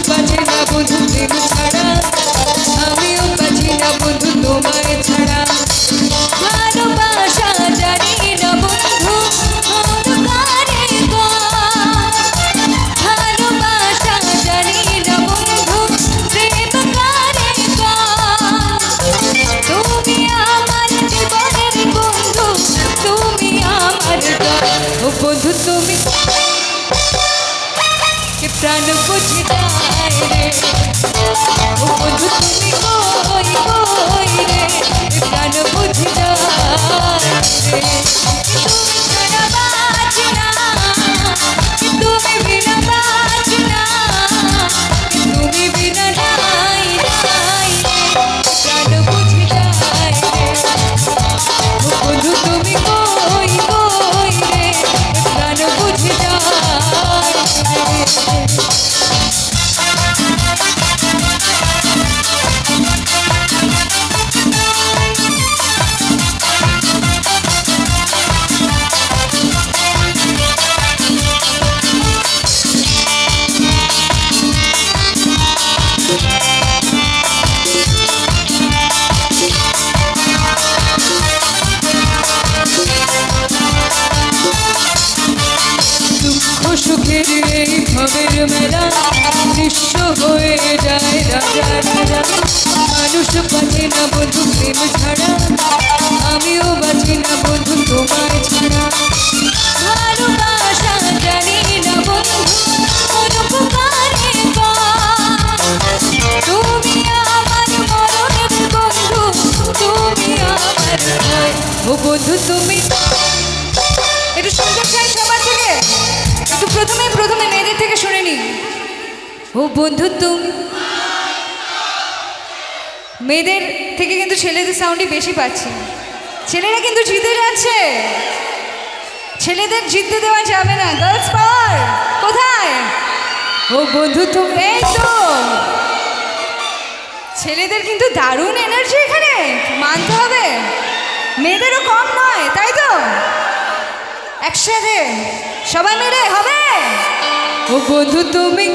বাঁচে না বন্ধু প্রেম ছাড়া, আমিও বাঁচি না বন্ধু তোমায় ছাড়া। ভালোবাসা জানি না বন্ধু অন্ধকারে গম, ভালোবাসা জানি না বন্ধু প্রেম কারে গম। তুমি আমার জীবনের বন্ধু, তুমি আমার গম। ও বন্ধু তুমি কে প্রাণ বুঝে যায় রে, ও বন্ধু তুমি কই কই রে, কে প্রাণ বুঝে যায় রে। তুমি ছাড়া বাঁচি না, তুমি বিনা বাঁচি না, তুমি বিনা নাই নাই রে, প্রাণ বুঝে যায় রে। ও বন্ধু তুমি কই কই রে, কে প্রাণ বুঝে যায় রে। দুঃখ সুখের এই ভবের মেলা দৃশ্য হয়ে যায় রাজা রাজা। মানুষ বাঁচে না বন্ধু প্রেম ছাড়া, আমিও বাঁচি না বন্ধু তোমায় ছাড়া। ভালোবাসা জানি না বন্ধু অনুপকারে গম, তুমি আমার মরণের বন্ধু, তুমি আমার ভয়। ও বন্ধু তুমি একটু সুন্দর চাই সবার থেকে, একটু প্রথমে মেয়েদের থেকে শুনে নি। ও বন্ধু তুমি, মেয়েদের থেকে কিন্তু ছেলেদের সাউন্ডই বেশি পাচ্ছি। ছেলেরা কিন্তু জিতে যাচ্ছে, ছেলেদের জিততে দেওয়া যাবে না। গার্লস পাওয়ার কোথায়? ও বন্ধু তুমি, এই তো ছেলেদের কিন্তু দারুণ এনার্জি এখানে, মানতে হবে। মেয়েদেরও কম নয়, তাই তো? একসাথে সবাই মিলে হবে। ও বন্ধু তুমি